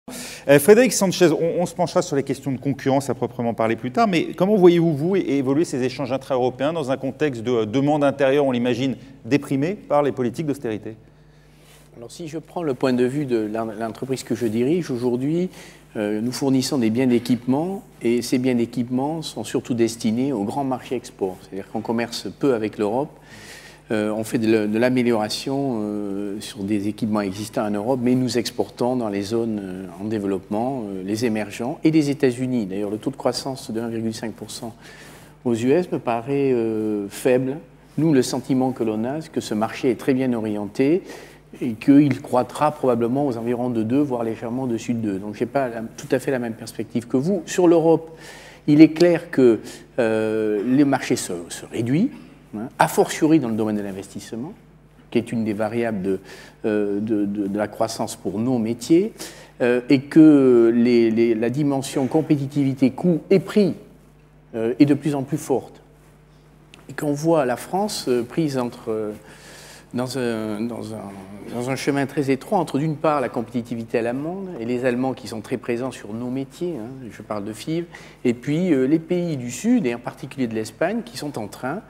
Frédéric Sanchez, on se penchera sur les questions de concurrence à proprement parler plus tard, mais comment voyez-vous, vous, évoluer ces échanges intra-européens dans un contexte de demande intérieure, on l'imagine, déprimée par les politiques d'austérité? Alors, si je prends le point de vue de l'entreprise que je dirige, aujourd'hui, nous fournissons des biens d'équipement, et ces biens d'équipement sont surtout destinés aux grands marchés export. C'est-à-dire qu'on commerce peu avec l'Europe. On fait de l'amélioration sur des équipements existants en Europe, mais nous exportons dans les zones en développement, les émergents et les États-Unis. D'ailleurs, le taux de croissance de 1,5% aux US me paraît faible. Nous, le sentiment que l'on a, c'est que ce marché est très bien orienté et qu'il croîtra probablement aux environs de 2, voire légèrement au-dessus de 2. Donc, je n'ai pas tout à fait la même perspective que vous. Sur l'Europe, il est clair que les marchés se réduisent, a fortiori dans le domaine de l'investissement, qui est une des variables de la croissance pour nos métiers, et que la dimension compétitivité, coût et prix est de plus en plus forte. Et qu'on voit la France prise dans un chemin très étroit entre, d'une part, la compétitivité allemande et les Allemands qui sont très présents sur nos métiers, je parle de FIV, et puis les pays du Sud, et en particulier de l'Espagne, qui sont en train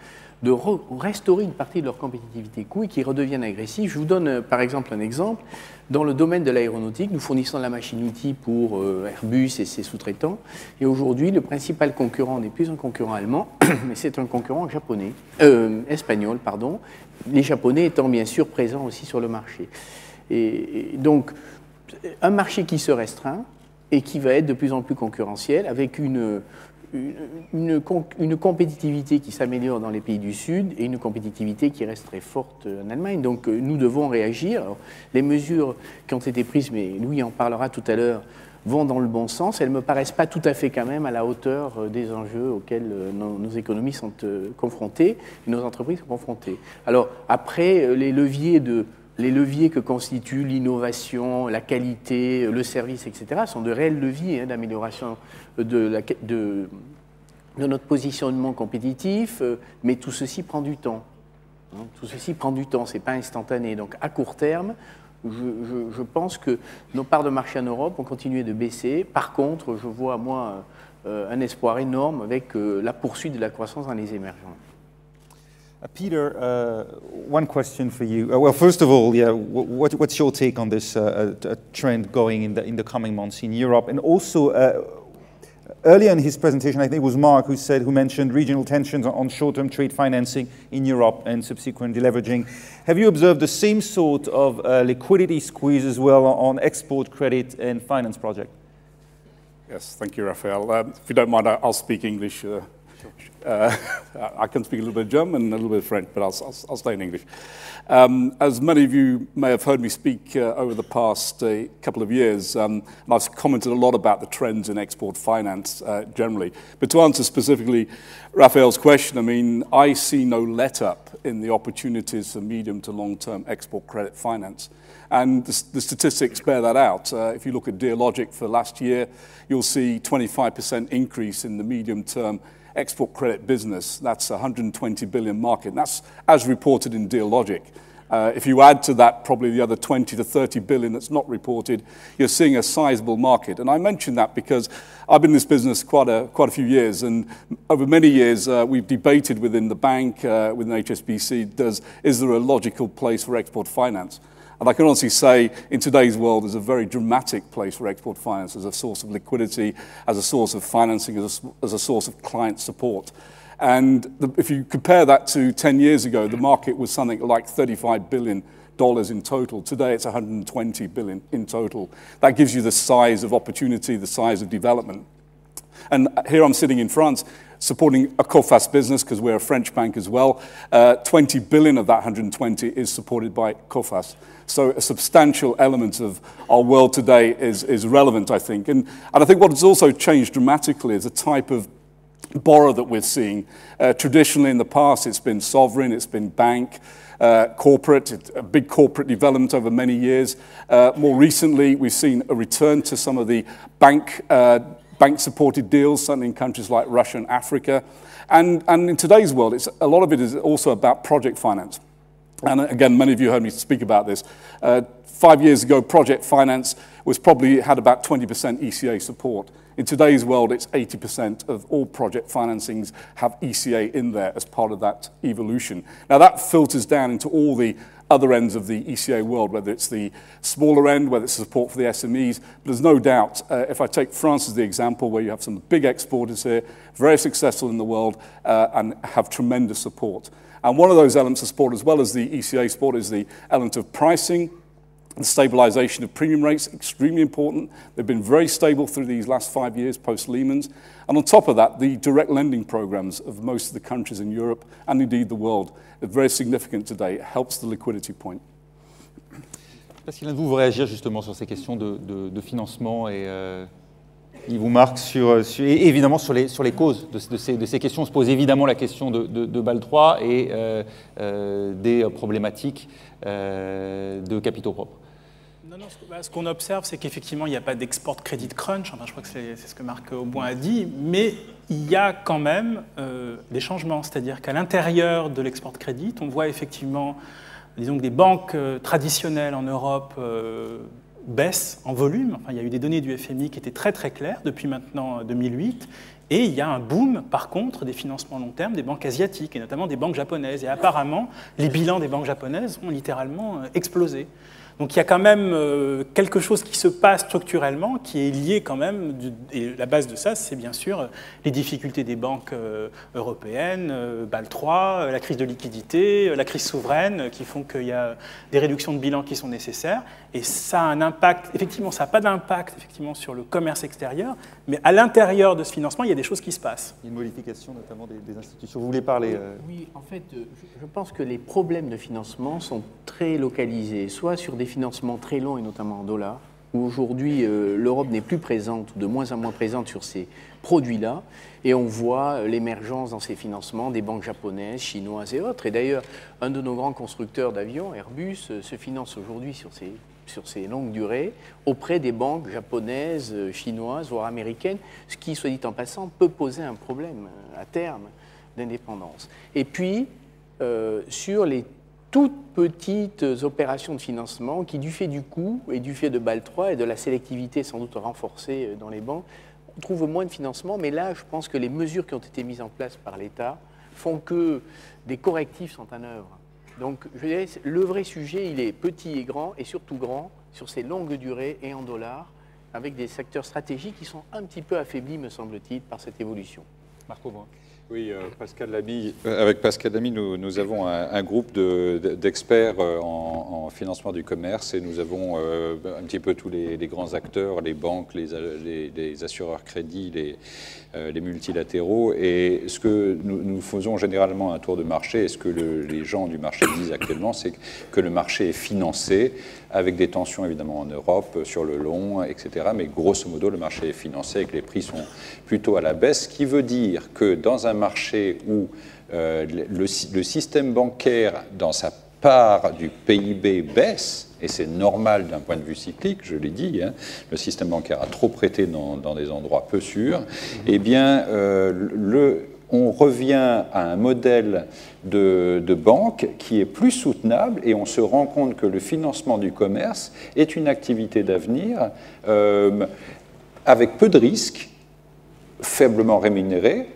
de restaurer une partie de leur compétitivité coût et qui redeviennent agressifs. Je vous donne par exemple un exemple. Dans le domaine de l'aéronautique, nous fournissons de la machine-outil pour Airbus et ses sous-traitants. Et aujourd'hui, le principal concurrent n'est plus un concurrent allemand, mais c'est un concurrent espagnol, pardon. Les Japonais étant bien sûr présents aussi sur le marché. Et donc, un marché qui se restreint et qui va être de plus en plus concurrentiel avec une compétitivité qui s'améliore dans les pays du Sud et une compétitivité qui reste très forte en Allemagne. Donc nous devons réagir. Alors, les mesures qui ont été prises, mais Louis en parlera tout à l'heure, vont dans le bon sens. Elles ne me paraissent pas tout à fait quand même à la hauteur des enjeux auxquels nos économies sont confrontées et nos entreprises sont confrontées. Alors après, les leviers que constituent l'innovation, la qualité, le service, etc., sont de réels leviers d'amélioration de notre positionnement compétitif, mais tout ceci prend du temps. Tout ceci prend du temps, ce n'est pas instantané. Donc à court terme, je pense que nos parts de marché en Europe vont continuer de baisser. Par contre, je vois, moi, un espoir énorme avec la poursuite de la croissance dans les émergents. Peter, one question for you. Well, first of all, what's your take on this trend going in the coming months in Europe? And also, earlier in his presentation, I think it was Mark who mentioned regional tensions on short-term trade financing in Europe and subsequent deleveraging. Have you observed the same sort of liquidity squeeze as well on export credit and finance projects? Yes, thank you, Raphael. If you don't mind, I'll speak English. I can speak a little bit of German and a little bit of French, but I'll stay in English. As many of you may have heard me speak over the past couple of years, and I've commented a lot about the trends in export finance generally. But to answer specifically Raphael's question, I mean, I see no let-up in the opportunities for medium to long-term export credit finance. And the statistics bear that out. If you look at Dealogic for last year, you'll see 25% increase in the medium-term export credit business. That's a 120 billion market. And that's as reported in Dealogic. If you add to that probably the other 20 to 30 billion that's not reported, you're seeing a sizable market. And I mention that because I've been in this business quite a few years, and over many years we've debated within the bank, within HSBC, is there a logical place for export finance? And I can honestly say, in today's world, there's a very dramatic place for export finance as a source of liquidity, as a source of financing, as a source of client support. And if you compare that to 10 years ago, the market was something like $35 billion in total. Today, it's 120 billion in total. That gives you the size of opportunity, the size of development. And here I'm sitting in France, supporting a COFAS business, because we're a French bank as well. 20 billion of that 120 is supported by COFAS. So a substantial element of our world today is relevant, I think. And I think what has also changed dramatically is the type of borrow that we're seeing. Traditionally in the past, it's been sovereign, it's been bank, corporate, a big corporate development over many years. More recently, we've seen a return to some of the bank-supported deals, certainly in countries like Russia and Africa. And in today's world, a lot of it is also about project finance. And again, many of you heard me speak about this. 5 years ago, project finance was probably had about 20% ECA support. In today's world, it's 80% of all project financings have ECA in there as part of that evolution. Now, that filters down into all the other ends of the ECA world, whether it's the smaller end, whether it's support for the SMEs. But there's no doubt, if I take France as the example, where you have some big exporters here, very successful in the world, and have tremendous support. And one of those elements of support, as well as the ECA support, is the element of pricing. The stabilization of premium rates, extremely important. They've been very stable through these last 5 years post-Lehman's. And on top of that, the direct lending programs of most of the countries in Europe and indeed the world are very significant today. It helps the liquidity point. Est-ce qu'il y en a de vous réagir justement sur ces questions de financement et il vous marque et évidemment sur les causes de ces questions. On se pose évidemment la question de Bâle III et des problématiques de capitaux propres. Non, ce qu'on observe, c'est qu'effectivement, il n'y a pas d'export credit crunch, enfin, je crois que c'est ce que Marc Auboin a dit, mais il y a quand même des changements, c'est-à-dire qu'à l'intérieur de l'export credit, on voit effectivement, disons que des banques traditionnelles en Europe baissent en volume. Enfin, il y a eu des données du FMI qui étaient très très claires depuis maintenant 2008, et il y a un boom, par contre, des financements long terme des banques asiatiques, et notamment des banques japonaises. Et apparemment, les bilans des banques japonaises ont littéralement explosé. Donc il y a quand même quelque chose qui se passe structurellement, qui est lié quand même, et la base de ça, c'est bien sûr les difficultés des banques européennes, Bâle III, la crise de liquidité, la crise souveraine, qui font qu'il y a des réductions de bilan qui sont nécessaires. Et ça a un impact, effectivement, ça n'a pas d'impact effectivement sur le commerce extérieur, mais à l'intérieur de ce financement, il y a des choses qui se passent. Il y a une modification notamment des institutions. Vous voulez parler Oui, en fait, je pense que les problèmes de financement sont très localisés, soit sur des financements très longs et notamment en dollars, où aujourd'hui l'Europe n'est plus présente, ou de moins en moins présente sur ces produits-là, et on voit l'émergence dans ces financements des banques japonaises, chinoises et autres. Et d'ailleurs, un de nos grands constructeurs d'avions, Airbus, se finance aujourd'hui sur ces longues durées auprès des banques japonaises, chinoises, voire américaines, ce qui, soit dit en passant, peut poser un problème à terme d'indépendance. Et puis, sur les toutes petites opérations de financement qui, du fait du coût et du fait de Bâle III et de la sélectivité sans doute renforcée dans les banques, on trouve moins de financement. Mais là, je pense que les mesures qui ont été mises en place par l'État font que des correctifs sont en œuvre. Donc, je dirais, le vrai sujet, il est petit et grand, et surtout grand, sur ces longues durées et en dollars, avec des secteurs stratégiques qui sont un petit peu affaiblis, me semble-t-il, par cette évolution. Marc Auboin. Oui, Pascal Lamy, avec Pascal Lamy, nous avons un groupe d'experts en financement du commerce et nous avons un petit peu tous les grands acteurs, les banques, les assureurs crédits, les multilatéraux. Et ce que nous faisons généralement un tour de marché, et ce que les gens du marché disent actuellement, c'est que le marché est financé, avec des tensions évidemment en Europe sur le long, etc. Mais grosso modo, le marché est financé et que les prix sont plutôt à la baisse, ce qui veut dire que dans un marché où le système bancaire, dans sa part du PIB, baisse, et c'est normal d'un point de vue cyclique, je l'ai dit, hein, le système bancaire a trop prêté dans des endroits peu sûrs, eh bien, on revient à un modèle de banque qui est plus soutenable et on se rend compte que le financement du commerce est une activité d'avenir avec peu de risques, faiblement rémunérés,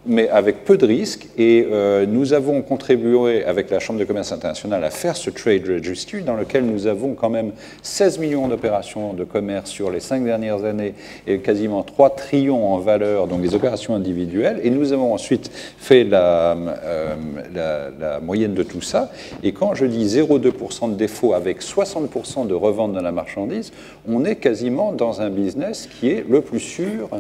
mais avec peu de risques. Et nous avons contribué avec la Chambre de commerce internationale à faire ce Trade Registry dans lequel nous avons quand même 16 millions d'opérations de commerce sur les 5 dernières années et quasiment 3 trillions en valeur, donc des opérations individuelles. Et nous avons ensuite fait la moyenne de tout ça. Et quand je dis 0,2% de défaut avec 60% de revente dans la marchandise, on est quasiment dans un business qui est le plus sûr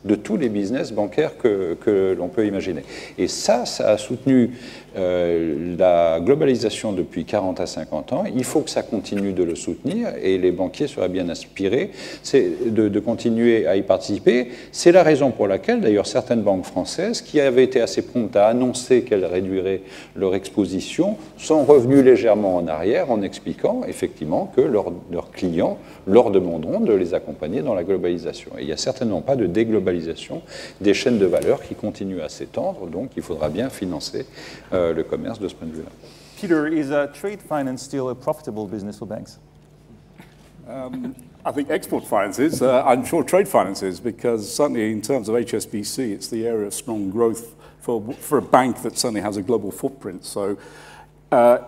de tous les business bancaires que l'on peut imaginer. Et ça a soutenu la globalisation depuis 40 à 50 ans. Il faut que ça continue de le soutenir et les banquiers seraient bien inspirés de continuer à y participer. C'est la raison pour laquelle, d'ailleurs, certaines banques françaises, qui avaient été assez promptes à annoncer qu'elles réduiraient leur exposition, sont revenues légèrement en arrière en expliquant effectivement que leurs clients leur demanderont de les accompagner dans la globalisation. Et il n'y a certainement pas de déglobalisation des chaînes de valeur qui continuent à s'étendre, donc il faudra bien financer le commerce de ce point de vue-là. Peter, is trade finance still a profitable business for banks? I think export finance is. I'm sure trade finance is, because certainly in terms of HSBC, it's the area of strong growth for a bank that certainly has a global footprint. So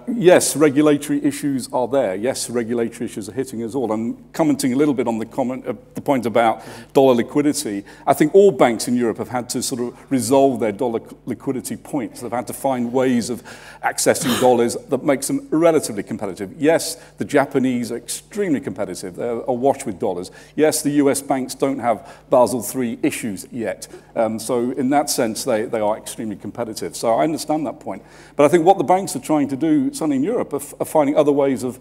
yes, regulatory issues are there. Yes, regulatory issues are hitting us all. And commenting a little bit on the point about dollar liquidity, I think all banks in Europe have had to sort of resolve their dollar liquidity points. They've had to find ways of accessing dollars that makes them relatively competitive. Yes, the Japanese are extremely competitive. They're awash with dollars. Yes, the US banks don't have Basel III issues yet. So in that sense, they are extremely competitive. So I understand that point. But I think what the banks are trying to do, certainly in Europe, are finding other ways of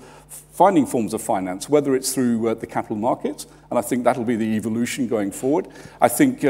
finding forms of finance, whether it's through the capital markets, and I think that'll be the evolution going forward. I think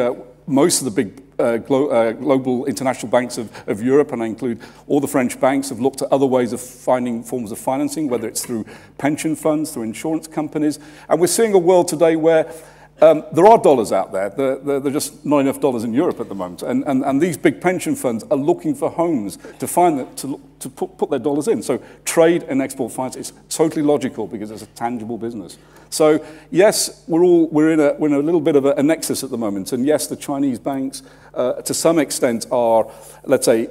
most of the big global international banks of Europe, and I include all the French banks, have looked at other ways of finding forms of financing, whether it's through pension funds, through insurance companies. And we're seeing a world today where there are dollars out there. There are just not enough dollars in Europe at the moment. And these big pension funds are looking for homes to find that, to put their dollars in. So trade and export finance is totally logical because it's a tangible business. So yes, we're in a little bit of a nexus at the moment. And yes, the Chinese banks, to some extent, are, let's say,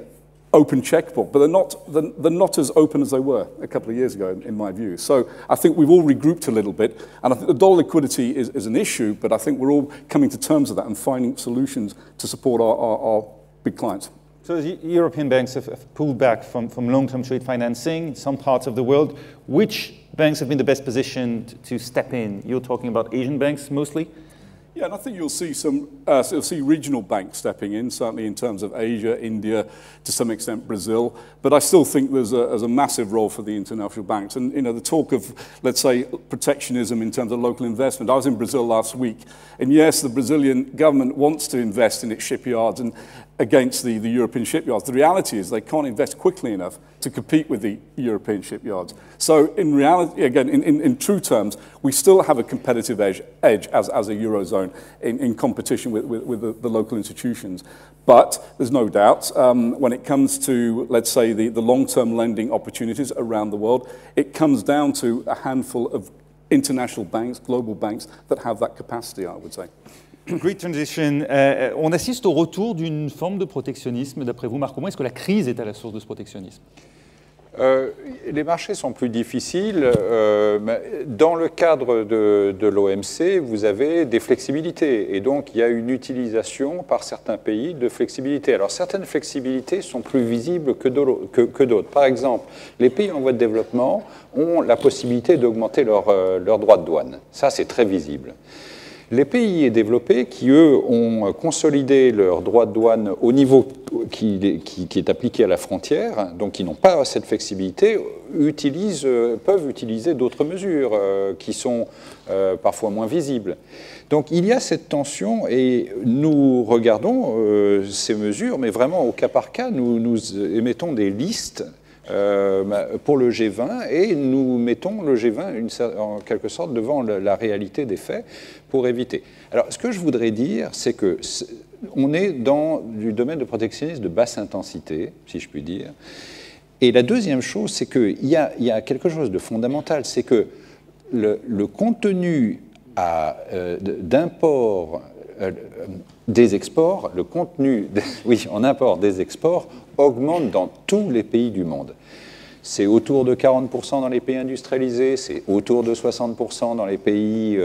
open checkbook, but they're not as open as they were a couple of years ago, in my view. So I think we've all regrouped a little bit, and I think the dollar liquidity is an issue, but I think we're all coming to terms with that and finding solutions to support our big clients. So the European banks have pulled back from long-term trade financing in some parts of the world. Which banks have been the best positioned to step in? You're talking about Asian banks mostly? Yeah, and I think you'll see regional banks stepping in, certainly in terms of Asia, India, to some extent Brazil. But I still think there's a massive role for the international banks. And the talk of, let's say, protectionism in terms of local investment. I was in Brazil last week, and yes, the Brazilian government wants to invest in its shipyards and against the European shipyards. The reality is they can't invest quickly enough to compete with the European shipyards. So in reality, again, in true terms, we still have a competitive edge as a Eurozone in competition with the local institutions. But there's no doubt when it comes to, let's say, the long-term lending opportunities around the world, it comes down to a handful of international banks, global banks, that have that capacity, I would say. Great transition. On assiste au retour d'une forme de protectionnisme, d'après vous, Marc. Comment est-ce que la crise est à la source de ce protectionnisme? Les marchés sont plus difficiles. Dans le cadre de l'OMC, vous avez des flexibilités. Et donc, il y a une utilisation par certains pays de flexibilité. Alors, certaines flexibilités sont plus visibles que d'autres. Par exemple, les pays en voie de développement ont la possibilité d'augmenter leurs droits de douane. Ça, c'est très visible. Les pays développés qui, eux, ont consolidé leurs droits de douane au niveau qui est appliqué à la frontière, donc qui n'ont pas cette flexibilité, peuvent utiliser d'autres mesures qui sont parfois moins visibles. Donc il y a cette tension et nous regardons ces mesures, mais vraiment au cas par cas, nous émettons des listes pour le G20 et nous mettons le G20 en quelque sorte devant la réalité des faits pour éviter. Alors ce que je voudrais dire, c'est que on est dans du domaine de protectionnisme de basse intensité, si je puis dire. Et la deuxième chose, c'est qu'il y a quelque chose de fondamental, c'est que le contenu d'import des exports, le contenu en import des exports augmente dans tous les pays du monde. C'est autour de 40% dans les pays industrialisés, c'est autour de 60% dans les pays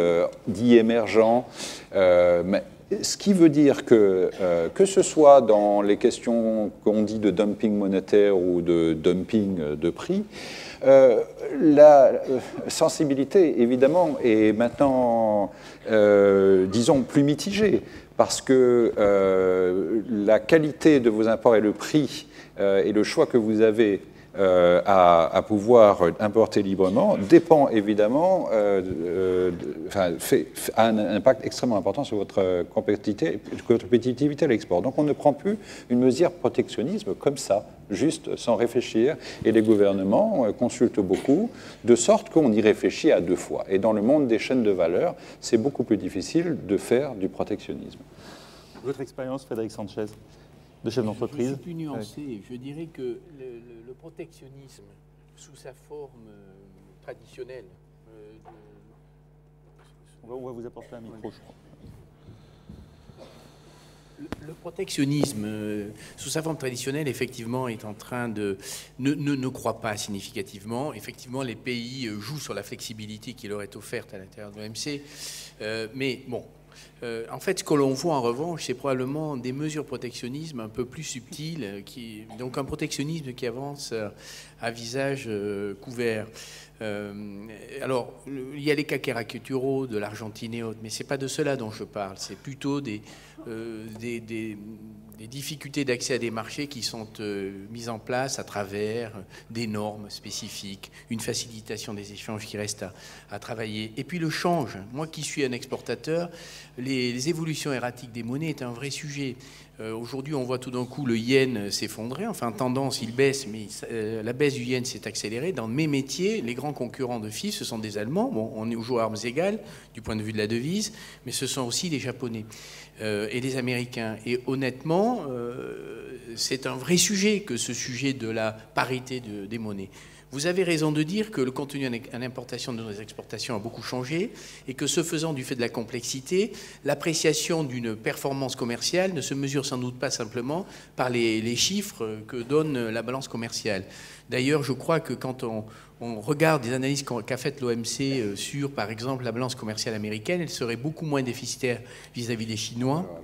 dits émergents. Ce qui veut dire que ce soit dans les questions qu'on dit de dumping monétaire ou de dumping de prix, la sensibilité, évidemment, est maintenant, disons, plus mitigée, parce que la qualité de vos imports et le prix et le choix que vous avez à pouvoir importer librement dépend évidemment, a un impact extrêmement important sur votre compétitivité à l'export. Donc on ne prend plus une mesure protectionnisme comme ça, juste sans réfléchir, et les gouvernements consultent beaucoup, de sorte qu'on y réfléchit à deux fois. Et dans le monde des chaînes de valeur, c'est beaucoup plus difficile de faire du protectionnisme. Votre expérience, Frédéric Sanchez, de chef d'entreprise? Je suis plus nuancé. Je dirais que le protectionnisme, sous sa forme traditionnelle, On va vous apporter un micro, je crois. Le protectionnisme, sous sa forme traditionnelle, effectivement, est en train de... ne croît pas significativement. Effectivement, les pays jouent sur la flexibilité qui leur est offerte à l'intérieur de l'OMC. Mais bon, en fait, ce que l'on voit en revanche, c'est probablement des mesures protectionnisme un peu plus subtiles, donc un protectionnisme qui avance à visage couvert. Alors, il y a les cas caricaturaux de l'Argentine et autres, mais c'est pas de cela dont je parle. C'est plutôt des difficultés d'accès à des marchés qui sont mises en place à travers des normes spécifiques, une facilitation des échanges qui reste à travailler. Et puis le change. Moi qui suis un exportateur, les évolutions erratiques des monnaies est un vrai sujet. Aujourd'hui, on voit tout d'un coup le yen s'effondrer. Enfin, tendance, il baisse, mais la baisse du yen s'est accélérée. Dans mes métiers, les grands concurrents de FIF, ce sont des Allemands. Bon, on est aux armes égales du point de vue de la devise, mais ce sont aussi des Japonais et des Américains. Et honnêtement, c'est un vrai sujet que ce sujet de la parité des monnaies. Vous avez raison de dire que le contenu à l'importation de nos exportations a beaucoup changé et que ce faisant, du fait de la complexité, l'appréciation d'une performance commerciale ne se mesure sans doute pas simplement par les chiffres que donne la balance commerciale. D'ailleurs, je crois que quand on regarde les analyses qu'a faites l'OMC sur, par exemple, la balance commerciale américaine, elle serait beaucoup moins déficitaire vis-à-vis des Chinois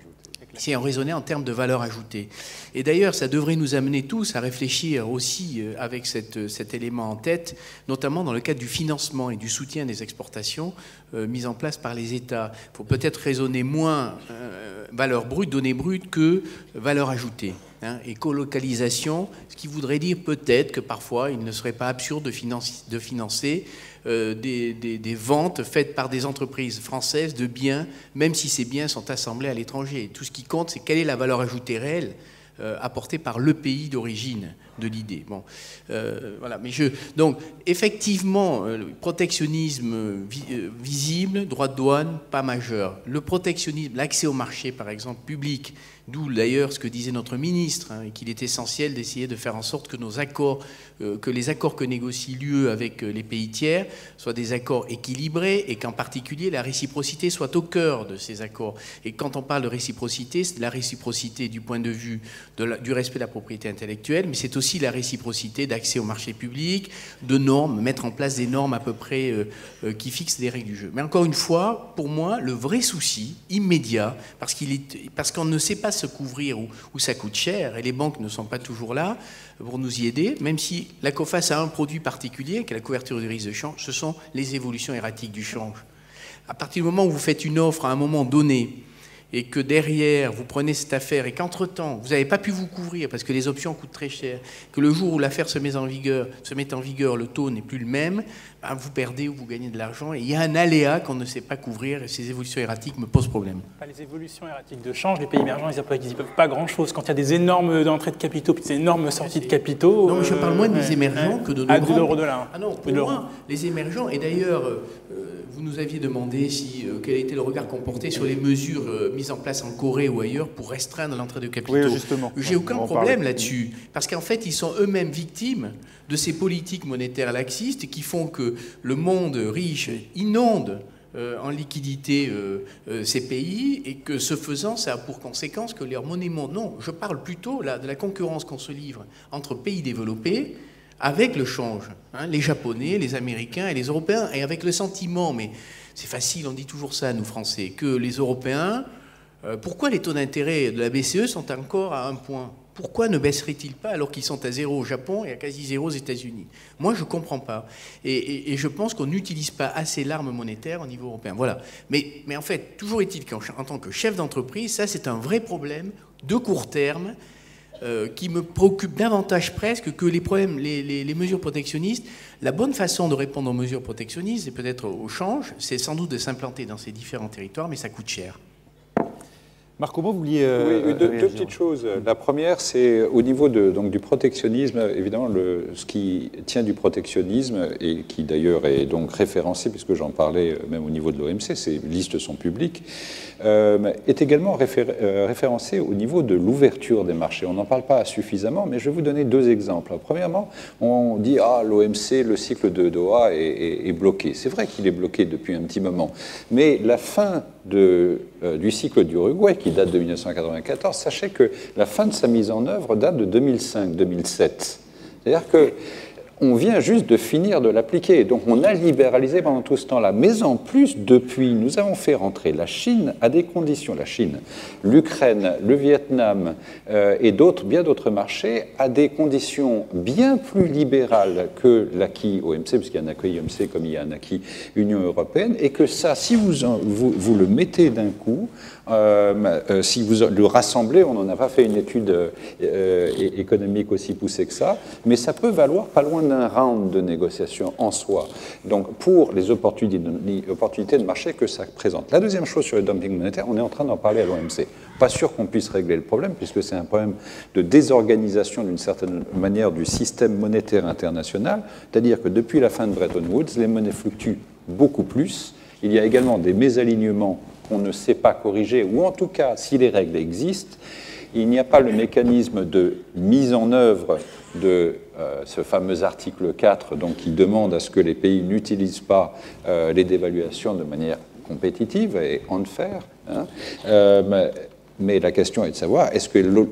si on raisonnait en termes de valeur ajoutée. Et d'ailleurs, ça devrait nous amener tous à réfléchir aussi avec cet élément en tête, notamment dans le cadre du financement et du soutien des exportations mis en place par les États. Il faut peut-être raisonner moins valeur brute, donnée brute, que valeur ajoutée. Et colocalisation, ce qui voudrait dire peut-être que parfois il ne serait pas absurde de financer des ventes faites par des entreprises françaises de biens, même si ces biens sont assemblés à l'étranger. Tout ce qui compte, c'est quelle est la valeur ajoutée réelle apportée par le pays d'origine de l'idée. Bon, voilà. Mais donc, effectivement, le protectionnisme visible, droit de douane, pas majeur. Le protectionnisme, l'accès au marché, par exemple, public, d'où d'ailleurs ce que disait notre ministre, et qu'il est essentiel d'essayer de faire en sorte que nos accords, que les accords que négocie l'UE avec les pays tiers soient des accords équilibrés et qu'en particulier la réciprocité soit au cœur de ces accords. Et quand on parle de réciprocité, c'est la réciprocité du point de vue du respect de la propriété intellectuelle, mais c'est aussi la réciprocité d'accès au marché public, de normes, mettre en place des normes à peu près qui fixent des règles du jeu. Mais encore une fois, pour moi, le vrai souci immédiat, parce qu'on ne sait pas se couvrir où ça coûte cher, et les banques ne sont pas toujours là pour nous y aider, même si la COFAS a un produit particulier, qui est la couverture du risque de change, ce sont les évolutions erratiques du change. À partir du moment où vous faites une offre à un moment donné, et que derrière, vous prenez cette affaire et qu'entre-temps, vous n'avez pas pu vous couvrir parce que les options coûtent très cher, que le jour où l'affaire se met en vigueur, le taux n'est plus le même, ben vous perdez ou vous gagnez de l'argent. Et il y a un aléa qu'on ne sait pas couvrir et ces évolutions erratiques me posent problème. Les évolutions erratiques de change, les pays émergents, ils n'y peuvent pas grand-chose. Quand il y a des énormes entrées de capitaux puis des énormes sorties de capitaux... Non, mais je parle moins des émergents que de nos grands... de l'euro-dollar. Ah non, pour moi, les émergents, et d'ailleurs... vous nous aviez demandé quel était le regard qu'on portait sur les mesures mises en place en Corée ou ailleurs pour restreindre l'entrée de capitaux. Oui, justement. J'ai aucun problème là-dessus, parce qu'en fait, ils sont eux-mêmes victimes de ces politiques monétaires laxistes qui font que le monde riche inonde en liquidité ces pays et que ce faisant, ça a pour conséquence que leur monnaie monte. Non, je parle plutôt là, de la concurrence qu'on se livre entre pays développés avec le change, les Japonais, les Américains et les Européens, et avec le sentiment, mais c'est facile, on dit toujours ça, nous Français, que les Européens, pourquoi les taux d'intérêt de la BCE sont encore à 1 point ? Pourquoi ne baisseraient-ils pas alors qu'ils sont à 0 au Japon et à quasi 0 aux États-Unis ? Moi, je ne comprends pas. Et je pense qu'on n'utilise pas assez l'arme monétaire au niveau européen. Voilà. Mais en fait, toujours est-il qu'en tant que chef d'entreprise, ça, c'est un vrai problème de court terme qui me préoccupe davantage presque que les problèmes, les mesures protectionnistes. La bonne façon de répondre aux mesures protectionnistes, et peut-être au change, c'est sans doute de s'implanter dans ces différents territoires, mais ça coûte cher. Marc, comment vous vouliez Oui, deux petites choses. La première, c'est au niveau donc, du protectionnisme. Évidemment, ce qui tient du protectionnisme, et qui d'ailleurs est donc référencé, puisque j'en parlais même au niveau de l'OMC, ces listes sont publiques, est également référencé au niveau de l'ouverture des marchés. On n'en parle pas suffisamment, mais je vais vous donner deux exemples. Premièrement, on dit « Ah, l'OMC, le cycle de Doha est bloqué ». C'est vrai qu'il est bloqué depuis un petit moment, mais la fin du cycle d'Uruguay, qui date de 1994, sachez que la fin de sa mise en œuvre date de 2005-2007. C'est-à-dire qu'on vient juste de finir de l'appliquer. Donc on a libéralisé pendant tout ce temps-là. Mais en plus, depuis, nous avons fait rentrer la Chine à des conditions, la Chine, l'Ukraine, le Vietnam et bien d'autres marchés à des conditions bien plus libérales que l'acquis OMC, puisqu'il y a un acquis OMC comme il y a un acquis Union européenne, et que ça, si vous le mettez d'un coup, si vous le rassemblez, on n'en a pas fait une étude économique aussi poussée que ça, mais ça peut valoir pas loin d'un round de négociation en soi. Donc pour les opportunités de marché que ça présente. La deuxième chose sur le dumping monétaire, on est en train d'en parler à l'OMC. Pas sûr qu'on puisse régler le problème, puisque c'est un problème de désorganisation d'une certaine manière du système monétaire international, c'est-à-dire que depuis la fin de Bretton Woods, les monnaies fluctuent beaucoup plus. Il y a également des mésalignements qu'on ne sait pas corriger, ou en tout cas, si les règles existent, il n'y a pas le mécanisme de mise en œuvre de ce fameux article 4, donc, qui demande à ce que les pays n'utilisent pas les dévaluations de manière compétitive et unfair. Hein. Mais la question est de savoir, est-ce que,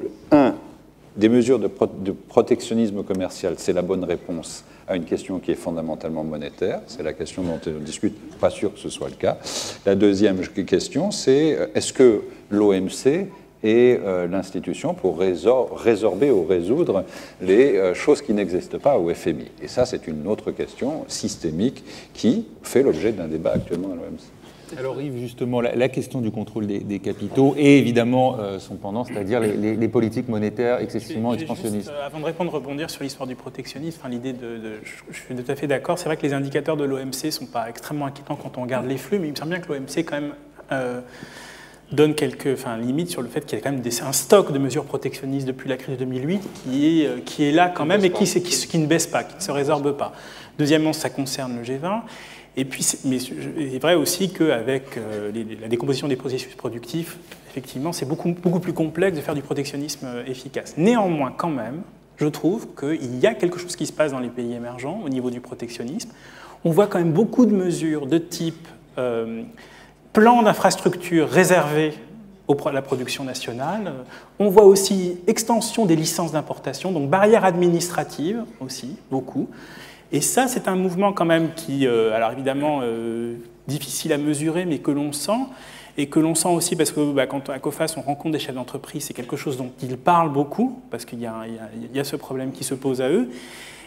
des mesures de protectionnisme commercial, c'est la bonne réponse à une question qui est fondamentalement monétaire, c'est la question dont on discute, pas sûr que ce soit le cas. La deuxième question, c'est est-ce que l'OMC est l'institution pour résorber ou résoudre les choses qui n'existent pas au FMI. Et ça, c'est une autre question systémique qui fait l'objet d'un débat actuellement à l'OMC. Alors Yves, justement, la question du contrôle des capitaux et évidemment son pendant, c'est-à-dire les politiques monétaires excessivement expansionnistes. Avant de répondre, rebondir sur l'histoire du protectionnisme, l'idée je suis tout à fait d'accord, c'est vrai que les indicateurs de l'OMC ne sont pas extrêmement inquiétants quand on regarde les flux, mais il me semble bien que l'OMC quand même donne quelques limites sur le fait qu'il y a quand même un stock de mesures protectionnistes depuis la crise de 2008 qui est là quand même et qui ne baisse pas, qui ne se résorbe pas. Deuxièmement, ça concerne le G20. Et puis, mais il est vrai aussi qu'avec la décomposition des processus productifs, effectivement, c'est beaucoup plus complexe de faire du protectionnisme efficace. Néanmoins, quand même, je trouve qu'il y a quelque chose qui se passe dans les pays émergents au niveau du protectionnisme. On voit quand même beaucoup de mesures de type plan d'infrastructure réservé à la production nationale. On voit aussi extension des licences d'importation, donc barrières administratives aussi, beaucoup. Et ça, c'est un mouvement quand même qui, alors évidemment, difficile à mesurer, mais que l'on sent, et que l'on sent aussi parce que quand à COFAS, on rencontre des chefs d'entreprise, c'est quelque chose dont ils parlent beaucoup, parce qu'il y a ce problème qui se pose à eux.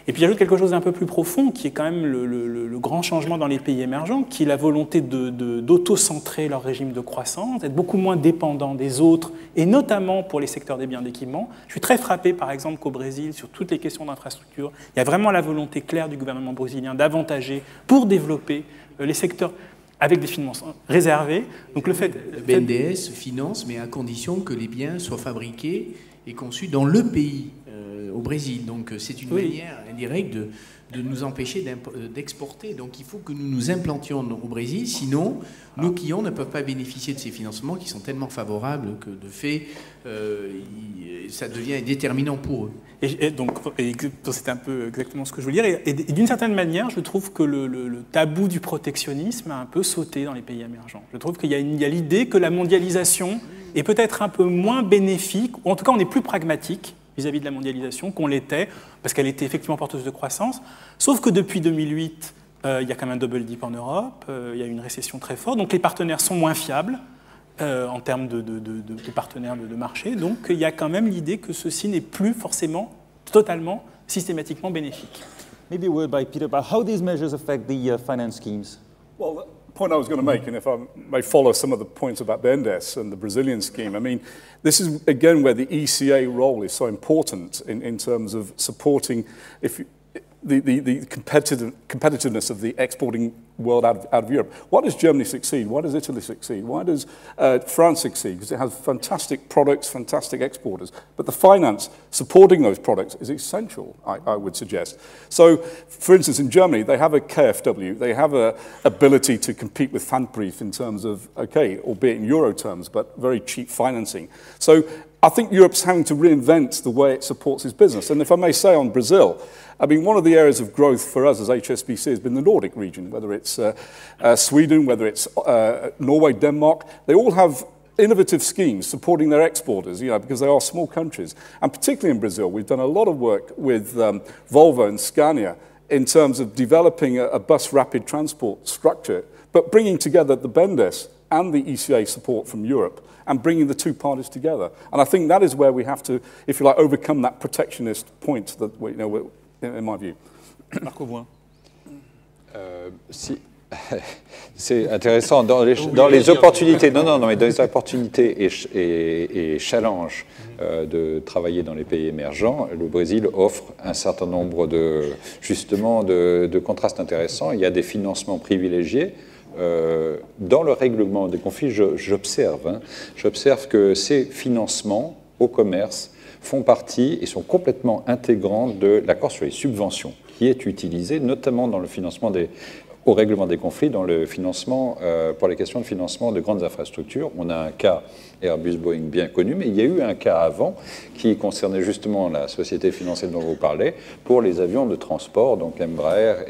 Et puis j'ajoute quelque chose d'un peu plus profond, qui est quand même le grand changement dans les pays émergents, qui est la volonté d'auto-centrer leur régime de croissance, d'être beaucoup moins dépendant des autres, et notamment pour les secteurs des biens d'équipement. Je suis très frappé, par exemple, qu'au Brésil, sur toutes les questions d'infrastructure, il y a vraiment la volonté claire du gouvernement brésilien d'avantager pour développer les secteurs avec des financements réservés. Donc le BNDES finance, mais à condition que les biens soient fabriqués et conçus dans le pays. Au Brésil. Donc c'est une manière indirecte de nous empêcher d'exporter. Donc il faut que nous nous implantions au Brésil, sinon nos clients ne peuvent pas bénéficier de ces financements qui sont tellement favorables que de fait ça devient déterminant pour eux. Et donc c'est un peu exactement ce que je voulais dire. Et d'une certaine manière, je trouve que le tabou du protectionnisme a un peu sauté dans les pays émergents. Je trouve qu'il y a l'idée que la mondialisation est peut-être un peu moins bénéfique, ou en tout cas on est plus pragmatique vis-à-vis de la mondialisation qu'on l'était, parce qu'elle était effectivement porteuse de croissance. Sauf que depuis 2008, il y a quand même un double dip en Europe, il y a une récession très forte, donc les partenaires sont moins fiables en termes de partenaires de marché. Donc il y a quand même l'idée que ceci n'est plus forcément totalement, systématiquement bénéfique. Maybe a word by Peter about how these measures affect the finance schemes. Well, point I was going to make, and if I may follow some of the points about BNDES and the Brazilian scheme, I mean, this is, again, where the ECA role is so important in terms of supporting, the competitiveness of the exporting world out of Europe. Why does Germany succeed? Why does Italy succeed? Why does France succeed? Because it has fantastic products, fantastic exporters. But the finance supporting those products is essential, I would suggest. So, for instance, in Germany, they have a KfW. They have an ability to compete with Pfandbrief in terms of, okay, albeit in euro terms, but very cheap financing. So I think Europe's having to reinvent the way it supports its business. And if I may say on Brazil, I mean, one of the areas of growth for us as HSBC has been the Nordic region, whether it's Sweden, whether it's Norway, Denmark. They all have innovative schemes supporting their exporters, you know, because they are small countries. And particularly in Brazil, we've done a lot of work with Volvo and Scania in terms of developing a bus rapid transport structure, but bringing together the BNDES and the ECA support from Europe and bringing the two parties together. And I think that is where we have to, if you like, overcome that protectionist point that, you know, in my view. Marco Boin. Si. C'est intéressant dans les opportunités. Non, mais dans les opportunités et challenges de travailler dans les pays émergents, le Brésil offre un certain nombre de contrastes intéressants. Il y a des financements privilégiés. Dans le règlement des conflits, j'observe que ces financements au commerce font partie et sont complètement intégrants de l'accord sur les subventions qui est utilisé notamment dans le financement au règlement des conflits, dans le financement, pour les questions de financement de grandes infrastructures. On a un cas Airbus-Boeing bien connu, mais il y a eu un cas avant qui concernait justement la société financière dont vous parlez, pour les avions de transport, donc Embraer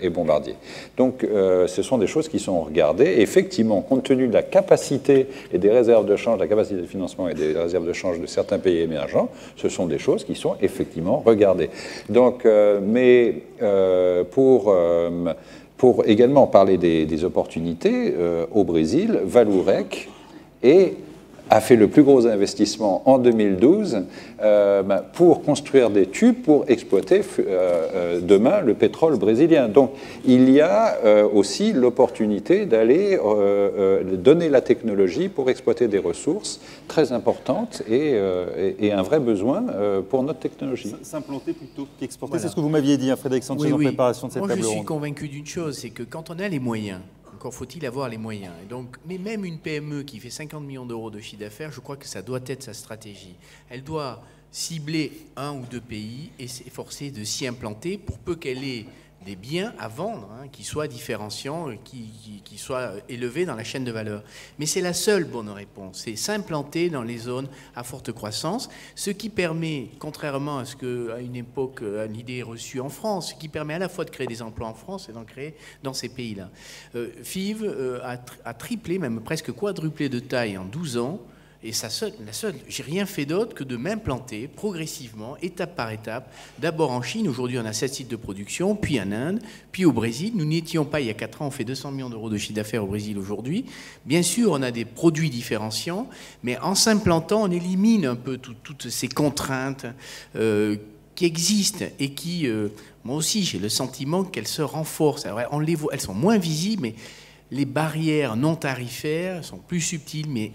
et Bombardier. Donc ce sont des choses qui sont regardées. Et effectivement, compte tenu de la capacité et des réserves de change, la capacité de financement et des réserves de change de certains pays émergents, ce sont des choses qui sont effectivement regardées. Donc, pour également parler des opportunités, au Brésil, Vallourec a fait le plus gros investissement en 2012 pour construire des tubes pour exploiter demain le pétrole brésilien. Donc il y a aussi l'opportunité d'aller donner la technologie pour exploiter des ressources très importantes et un vrai besoin pour notre technologie. S'implanter plutôt qu'exporter, voilà. C'est ce que vous m'aviez dit, Frédéric Sanchez, en préparation de cette table ronde. Moi, je suis convaincu d'une chose, c'est que quand on a les moyens, encore faut-il avoir les moyens. Et donc, mais même une PME qui fait 50 millions d'euros de chiffre d'affaires, je crois que ça doit être sa stratégie. Elle doit cibler un ou deux pays et s'efforcer de s'y implanter pour peu qu'elle ait des biens à vendre, hein, qui soient différenciants, qui soient élevés dans la chaîne de valeur. Mais c'est la seule bonne réponse, c'est s'implanter dans les zones à forte croissance, ce qui permet, contrairement à ce qu'à une époque, une idée reçue en France, ce qui permet à la fois de créer des emplois en France et d'en créer dans ces pays-là. FIV a triplé, même presque quadruplé de taille en 12 ans. Et j'ai rien fait d'autre que de m'implanter progressivement, étape par étape. D'abord en Chine, aujourd'hui on a 7 sites de production, puis en Inde, puis au Brésil. Nous n'étions pas il y a 4 ans, on fait 200 millions d'euros de chiffre d'affaires au Brésil aujourd'hui. Bien sûr, on a des produits différenciants, mais en s'implantant, on élimine un peu toutes ces contraintes qui existent et qui, moi aussi, j'ai le sentiment qu'elles se renforcent. Alors, on les voit, elles sont moins visibles, mais les barrières non tarifaires sont plus subtiles, mais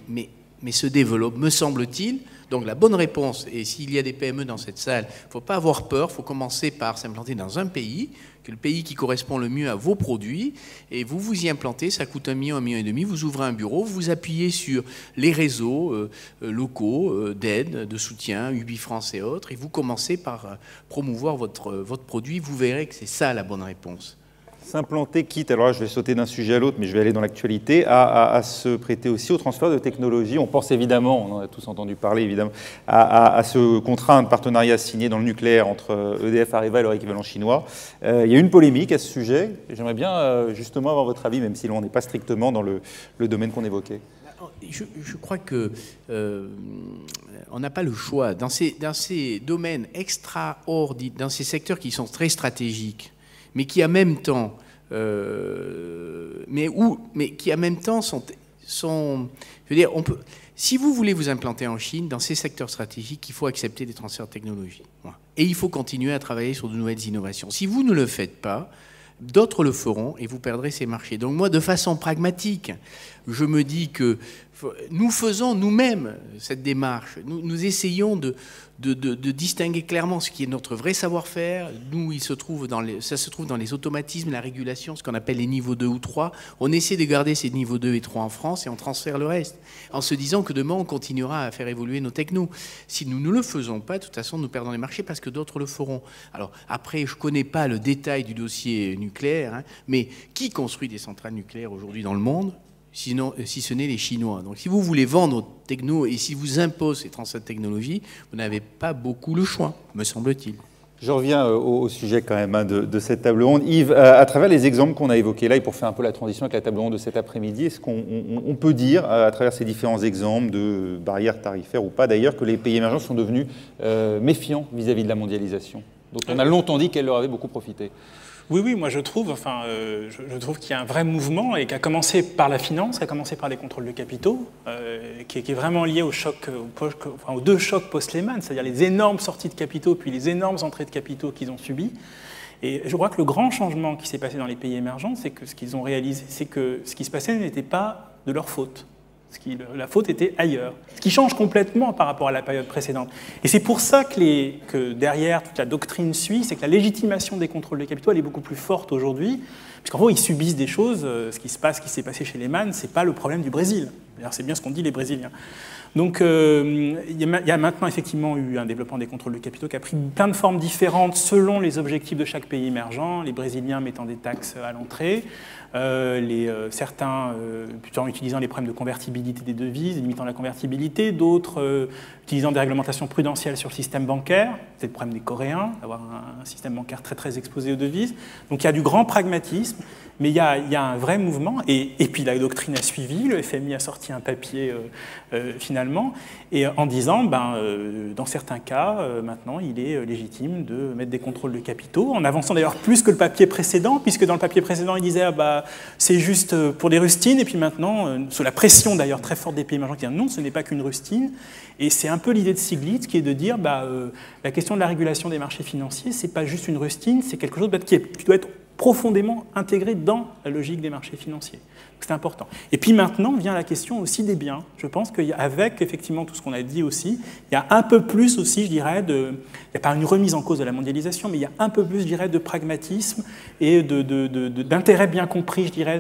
se développe, me semble-t-il. Donc la bonne réponse, et s'il y a des PME dans cette salle, il ne faut pas avoir peur, il faut commencer par s'implanter dans un pays, que le pays qui correspond le mieux à vos produits, et vous vous y implantez, ça coûte 1 million, 1,5 million, vous ouvrez un bureau, vous vous appuyez sur les réseaux locaux d'aide, de soutien, UbiFrance et autres, et vous commencez par promouvoir votre produit, vous verrez que c'est ça la bonne réponse. S'implanter, quitte, alors là je vais sauter d'un sujet à l'autre, mais je vais aller dans l'actualité, à se prêter aussi au transfert de technologie. On pense évidemment, on en a tous entendu parler évidemment, à ce contrat de partenariat signé dans le nucléaire entre EDF, Areva et leur équivalent chinois. Il y a eu une polémique à ce sujet. J'aimerais bien justement avoir votre avis, même si l'on n'est pas strictement dans le domaine qu'on évoquait. Je crois que on n'a pas le choix. Dans ces domaines extraordinaires, dans ces secteurs qui sont très stratégiques, mais qui en même temps, sont, je veux dire, si vous voulez vous implanter en Chine, dans ces secteurs stratégiques, il faut accepter des transferts de technologie. Voilà. Et il faut continuer à travailler sur de nouvelles innovations. Si vous ne le faites pas, d'autres le feront et vous perdrez ces marchés. Donc moi, de façon pragmatique, je me dis que nous faisons nous-mêmes cette démarche. Nous essayons de distinguer clairement ce qui est notre vrai savoir-faire. Nous, ça se trouve dans les automatismes, la régulation, ce qu'on appelle les niveaux 2 ou 3. On essaie de garder ces niveaux 2 et 3 en France et on transfère le reste, en se disant que demain, on continuera à faire évoluer nos technos. Si nous ne le faisons pas, de toute façon, nous perdons les marchés parce que d'autres le feront. Alors, après, je ne connais pas le détail du dossier nucléaire, hein, mais qui construit des centrales nucléaires aujourd'hui dans le monde ? Sinon, si ce n'est les Chinois. Donc si vous voulez vendre nos technos et si vous imposez ces transferts de technologie, vous n'avez pas beaucoup le choix, me semble-t-il. Je reviens au sujet quand même de cette table ronde. Yves, à travers les exemples qu'on a évoqués là, et pour faire un peu la transition avec la table ronde de cet après-midi, est-ce qu'on peut dire, à travers ces différents exemples de barrières tarifaires ou pas d'ailleurs, que les pays émergents sont devenus méfiants vis-à-vis de la mondialisation, dont on a longtemps dit qu'elle leur avait beaucoup profité? Oui, moi je trouve je trouve qu'il y a un vrai mouvement et qui a commencé par la finance, qui a commencé par les contrôles de capitaux, qui est vraiment lié au choc, aux deux chocs post-Lehman, c'est-à-dire les énormes sorties de capitaux puis les énormes entrées de capitaux qu'ils ont subies. Et je crois que le grand changement qui s'est passé dans les pays émergents, c'est que ce qu'ils ont réalisé, c'est que ce qui se passait n'était pas de leur faute. La faute était ailleurs, ce qui change complètement par rapport à la période précédente. Et c'est pour ça que derrière toute la doctrine suit, c'est que la légitimation des contrôles de capitaux elle est beaucoup plus forte aujourd'hui, puisqu'en gros ils subissent des choses. Ce qui s'est passé chez Lehman, c'est pas le problème du Brésil. D'ailleurs, c'est bien ce qu'ont dit les Brésiliens. Donc il y a maintenant effectivement eu un développement des contrôles de capitaux qui a pris plein de formes différentes selon les objectifs de chaque pays émergent, les Brésiliens mettant des taxes à l'entrée, certains plutôt en utilisant les problèmes de convertibilité des devises, limitant la convertibilité, d'autres utilisant des réglementations prudentielles sur le système bancaire, c'est le problème des Coréens, d'avoir un système bancaire très très exposé aux devises. Donc il y a du grand pragmatisme, mais il y a un vrai mouvement, et puis la doctrine a suivi, le FMI a sorti un papier finalement, et en disant, dans certains cas, maintenant il est légitime de mettre des contrôles de capitaux, en avançant d'ailleurs plus que le papier précédent, puisque dans le papier précédent il disait c'est juste pour des rustines, et puis maintenant, sous la pression d'ailleurs très forte des pays émergents, qui disent non, ce n'est pas qu'une rustine, et c'est un peu l'idée de Stiglitz qui est de dire la question de la régulation des marchés financiers, c'est pas juste une rustine, c'est quelque chose qui doit être profondément intégré dans la logique des marchés financiers. C'est important. Et puis maintenant vient la question aussi des biens. Je pense qu'avec effectivement tout ce qu'on a dit aussi, il y a un peu plus aussi, je dirais, il n'y a pas une remise en cause de la mondialisation, mais il y a un peu plus, je dirais, de pragmatisme et d'intérêt bien compris, je dirais,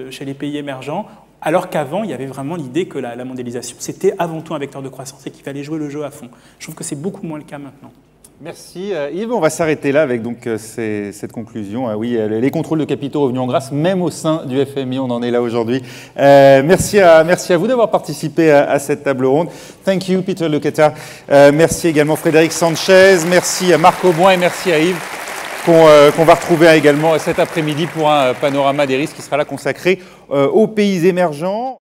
chez les pays émergents, alors qu'avant, il y avait vraiment l'idée que la mondialisation, c'était avant tout un vecteur de croissance et qu'il fallait jouer le jeu à fond. Je trouve que c'est beaucoup moins le cas maintenant. Merci Yves. On va s'arrêter là avec donc, cette conclusion. Oui, les contrôles de capitaux revenus en grâce, même au sein du FMI, on en est là aujourd'hui. Merci à vous d'avoir participé à cette table ronde. Thank you, Peter Luketa. Merci également Frédéric Sanchez. Merci à Marc Auboin et merci à Yves, qu'on va retrouver également cet après-midi pour un panorama des risques qui sera là consacré aux pays émergents.